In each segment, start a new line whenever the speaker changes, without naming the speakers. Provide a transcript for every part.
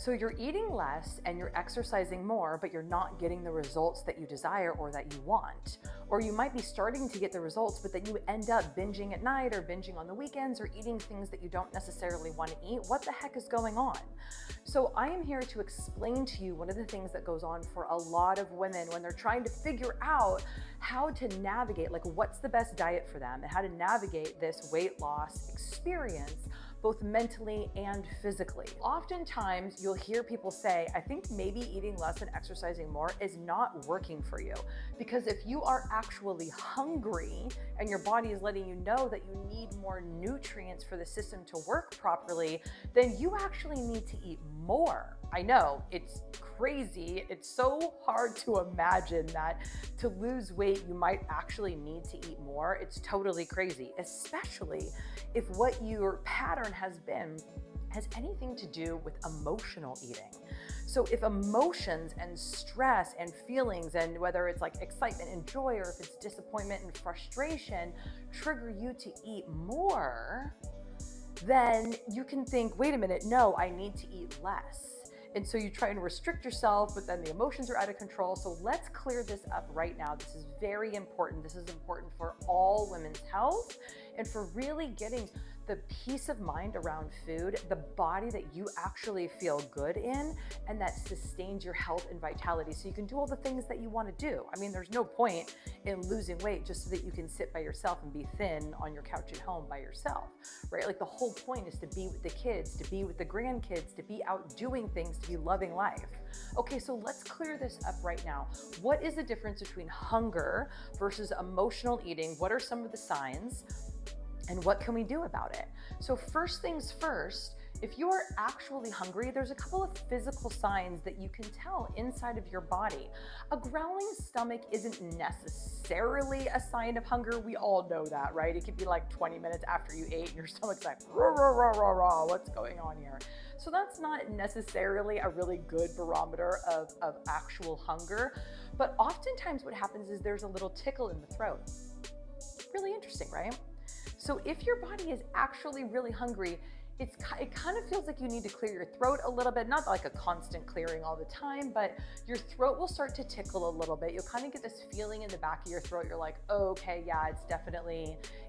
So you're eating less and you're exercising more, but you're not getting the results that you desire or that you want. Or you might be starting to get the results, but then you end up binging at night or binging on the weekends or eating things that you don't necessarily want to eat. What the heck is going on? So I am here to explain to you one of the things that goes on for a lot of women when they're trying to figure out how to navigate, like what's the best diet for them and how to navigate this weight loss experience, both mentally and physically. Oftentimes you'll hear people say, I think maybe eating less and exercising more is not working for you. Because if you are actually hungry and your body is letting you know that you need more nutrients for the system to work properly, then you actually need to eat more. I know, it's crazy. It's so hard to imagine that to lose weight, you might actually need to eat more. It's totally crazy, especially if what your pattern has anything to do with emotional eating. So if emotions and stress and feelings, and whether it's like excitement and joy, or if it's disappointment and frustration, trigger you to eat more, then you can think, wait a minute, no, I need to eat less. And so you try and restrict yourself, but then the emotions are out of control. So let's clear this up right now. This is very important. This is important for all women's health and for really getting the peace of mind around food, the body that you actually feel good in, and that sustains your health and vitality so you can do all the things that you want to do. I mean, there's no point in losing weight just so that you can sit by yourself and be thin on your couch at home by yourself, right? Like the whole point is to be with the kids, to be with the grandkids, to be out doing things, to be loving life. Okay, so let's clear this up right now. What is the difference between hunger versus emotional eating? What are some of the signs? And what can we do about it? So first things first, if you are actually hungry, there's a couple of physical signs that you can tell inside of your body. A growling stomach isn't necessarily a sign of hunger. We all know that, right? It could be like 20 minutes after you ate and your stomach's like, rah, rah, rah, rah, rah, what's going on here? So that's not necessarily a really good barometer of actual hunger. But oftentimes what happens is there's a little tickle in the throat. Really interesting, right? So if your body is actually really hungry, it kind of feels like you need to clear your throat a little bit, not like a constant clearing all the time, but your throat will start to tickle a little bit. You'll kind of get this feeling in the back of your throat. You're like, oh, okay, yeah,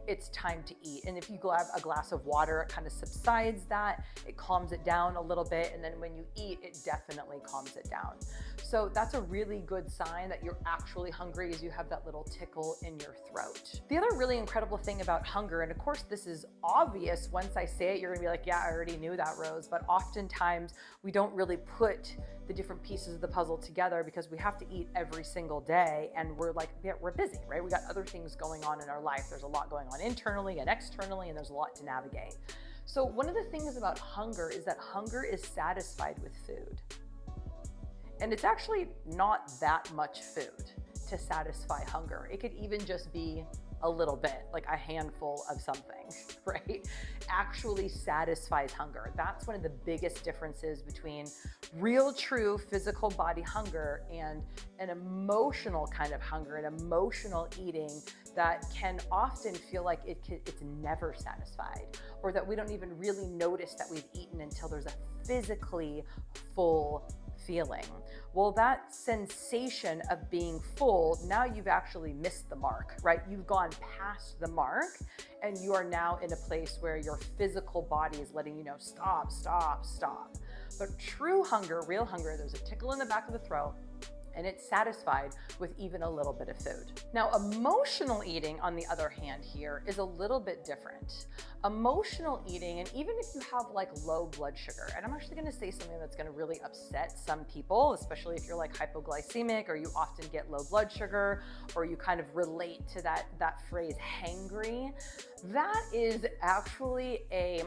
it's time to eat. And if you grab a glass of water, it kind of subsides that, it calms it down a little bit. And then when you eat, it definitely calms it down. So that's a really good sign that you're actually hungry, is you have that little tickle in your throat. The other really incredible thing about hunger, and of course this is obvious once I say it, you're gonna be like, yeah, I already knew that, Rose, but oftentimes we don't really put the different pieces of the puzzle together because we have to eat every single day and we're busy, right? We got other things going on in our life. There's a lot going on internally and externally, and there's a lot to navigate. So one of the things about hunger is that hunger is satisfied with food. And it's actually not that much food to satisfy hunger. It could even just be a little bit, like a handful of something, right? Actually satisfies hunger. That's one of the biggest differences between real, true physical body hunger and an emotional kind of hunger, an emotional eating that can often feel like it's never satisfied, or that we don't even really notice that we've eaten until there's a physically full feeling. Well, that sensation of being full, now you've actually missed the mark, right? You've gone past the mark and you are now in a place where your physical body is letting you know, stop, stop, stop. But true hunger, real hunger, there's a tickle in the back of the throat, and it's satisfied with even a little bit of food. Now, emotional eating, on the other hand here, is a little bit different. Emotional eating, and even if you have like low blood sugar, and I'm actually gonna say something that's gonna really upset some people, especially if you're like hypoglycemic, or you often get low blood sugar, or you kind of relate to that phrase hangry, that is actually a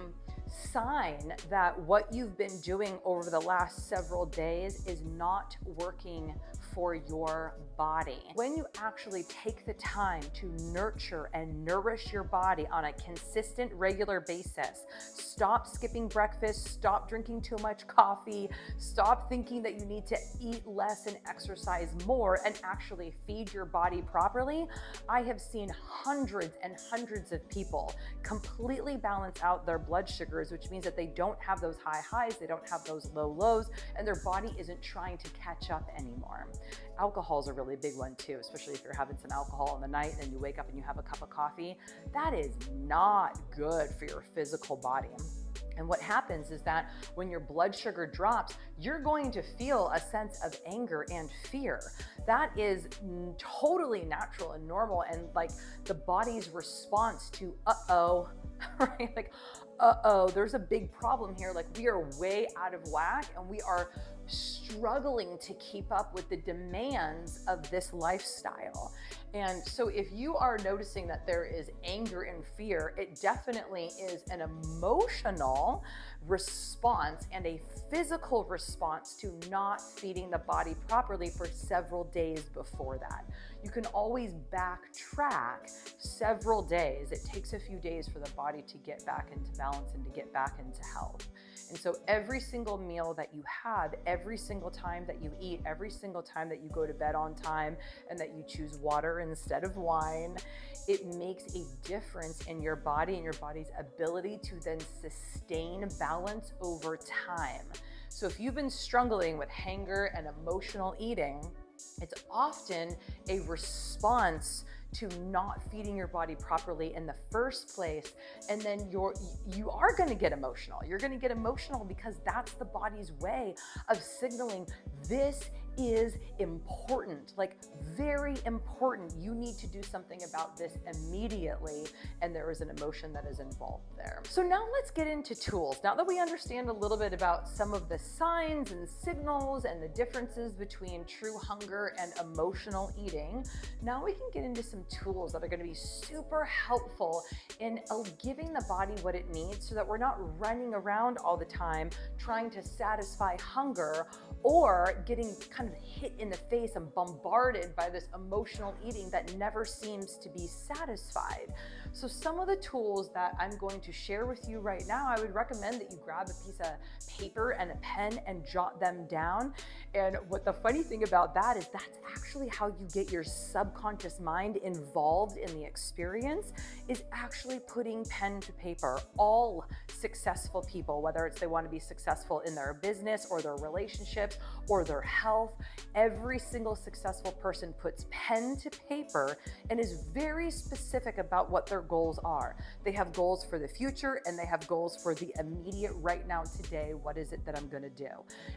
sign that what you've been doing over the last several days is not working for your body. When you actually take the time to nurture and nourish your body on a consistent, regular basis, stop skipping breakfast, stop drinking too much coffee, stop thinking that you need to eat less and exercise more, and actually feed your body properly, I have seen hundreds and hundreds of people completely balance out their blood sugars, which means that they don't have those high highs, they don't have those low lows, and their body isn't trying to catch up anymore. Alcohol is a really big one too, especially if you're having some alcohol in the night and you wake up and you have a cup of coffee. That is not good for your physical body. And what happens is that when your blood sugar drops, you're going to feel a sense of anger and fear. That is totally natural and normal, and like the body's response to, uh-oh, right? Like, uh-oh, there's a big problem here. Like, we are way out of whack and we are struggling to keep up with the demands of this lifestyle. And so if you are noticing that there is anger and fear, it definitely is an emotional response and a physical response to not feeding the body properly for several days before that. You can always backtrack several days. It takes a few days for the body to get back into balance and to get back into health. And so every single meal that you have, every single time that you eat, every single time that you go to bed on time and that you choose water instead of wine, it makes a difference in your body and your body's ability to then sustain balance over time. So if you've been struggling with hunger and emotional eating, it's often a response to not feeding your body properly in the first place. And then you are going to get emotional. You're going to get emotional because that's the body's way of signaling this is important, like very important. You need to do something about this immediately. And there is an emotion that is involved there. So now let's get into tools. Now that we understand a little bit about some of the signs and signals and the differences between true hunger and emotional eating, now we can get into some tools that are going to be super helpful in giving the body what it needs so that we're not running around all the time trying to satisfy hunger or getting kind of hit in the face and bombarded by this emotional eating that never seems to be satisfied. So some of the tools that I'm going to share with you right now, I would recommend that you grab a piece of paper and a pen and jot them down. And what the funny thing about that is that's actually how you get your subconscious mind involved in the experience, is actually putting pen to paper. All successful people, whether it's they want to be successful in their business or their relationships or their health, every single successful person puts pen to paper and is very specific about what their goals are. They have goals for the future and they have goals for the immediate right now today. What is it that I'm going to do?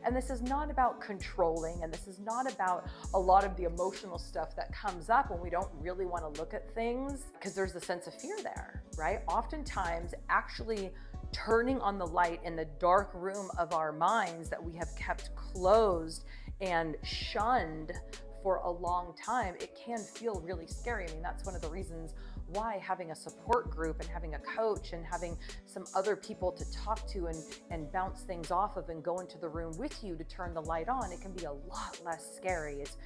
And this is not about controlling, and this is not about a lot of the emotional stuff that comes up when we don't really want to look at things, because there's a sense of fear there, right? Oftentimes actually turning on the light in the dark room of our minds that we have kept closed and shunned for a long time, it can feel really scary. I mean, that's one of the reasons why having a support group and having a coach and having some other people to talk to and bounce things off of and go into the room with you to turn the light on, it can be a lot less scary. It's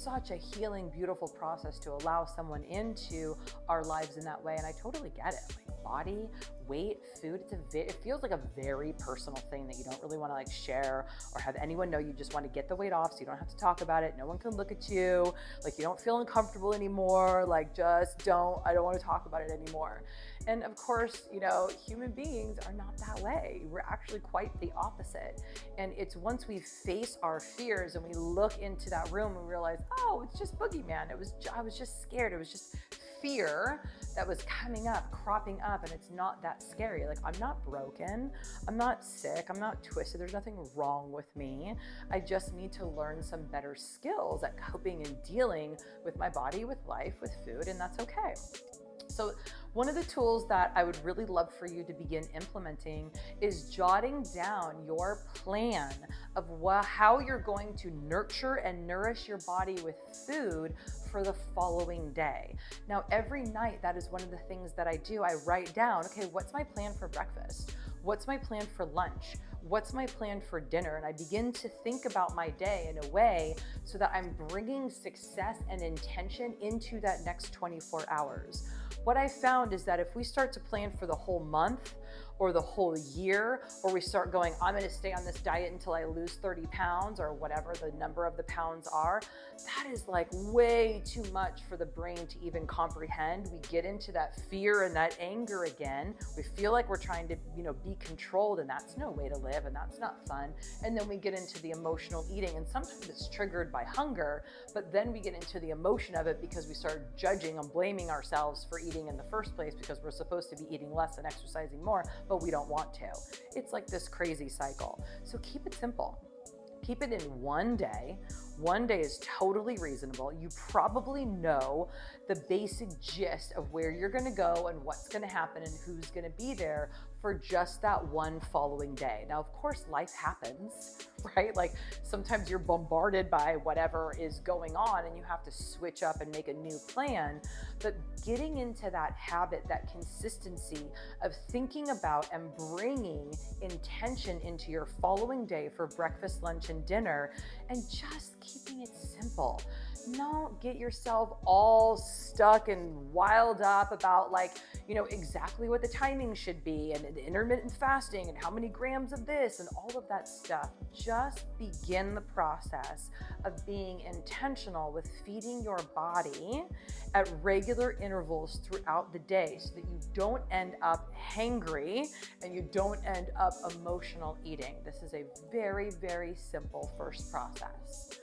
such a healing, beautiful process to allow someone into our lives in that way. And I totally get it. Like body, weight, food, it feels like a very personal thing that you don't really want to like share or have anyone know. You just want to get the weight off so you don't have to talk about it. No one can look at you. Like you don't feel uncomfortable anymore. Like I don't want to talk about it anymore. And of course, you know, human beings are not that way. We're actually quite the opposite. And it's once we face our fears and we look into that room and realize, oh, it's just boogeyman. I was just scared. It was just fear that was coming up, cropping up, and it's not that scary. Like, I'm not broken. I'm not sick. I'm not twisted. There's nothing wrong with me. I just need to learn some better skills at coping and dealing with my body, with life, with food, and that's okay. So one of the tools that I would really love for you to begin implementing is jotting down your plan of how you're going to nurture and nourish your body with food for the following day. Now, every night, that is one of the things that I do. I write down, okay, what's my plan for breakfast? What's my plan for lunch? what's my plan for dinner? And I begin to think about my day in a way so that I'm bringing success and intention into that next 24 hours. What I found is that if we start to plan for the whole month or the whole year, or we start going, I'm gonna stay on this diet until I lose 30 pounds or whatever the number of the pounds are, that is like way too much for the brain to even comprehend. We get into that fear and that anger again. We feel like we're trying to, be controlled, and that's no way to live, and that's not fun. And then we get into the emotional eating, and sometimes it's triggered by hunger, but then we get into the emotion of it because we start judging and blaming ourselves for eating in the first place because we're supposed to be eating less and exercising more, but we don't want to. It's like this crazy cycle. So keep it simple. Keep it in one day. One day is totally reasonable. You probably know the basic gist of where you're gonna go and what's gonna happen and who's gonna be there for just that one following day. Now, of course, life happens, right? Like sometimes you're bombarded by whatever is going on and you have to switch up and make a new plan. But getting into that habit, that consistency of thinking about and bringing intention into your following day for breakfast, lunch, and dinner, and just keeping it simple. Don't get yourself all stuck and wild up about exactly what the timing should be and intermittent fasting and how many grams of this and all of that stuff. Just begin the process of being intentional with feeding your body at regular intervals throughout the day so that you don't end up hangry and you don't end up emotional eating. This is a very, very simple first process.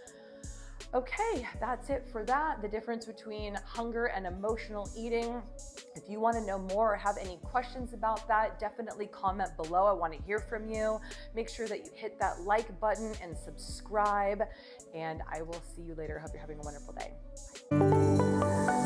Okay, that's it for that. The difference between hunger and emotional eating. If you want to know more or have any questions about that, definitely comment below. I want to hear from you. Make sure that you hit that like button and subscribe, and I will see you later. Hope you're having a wonderful day. Bye.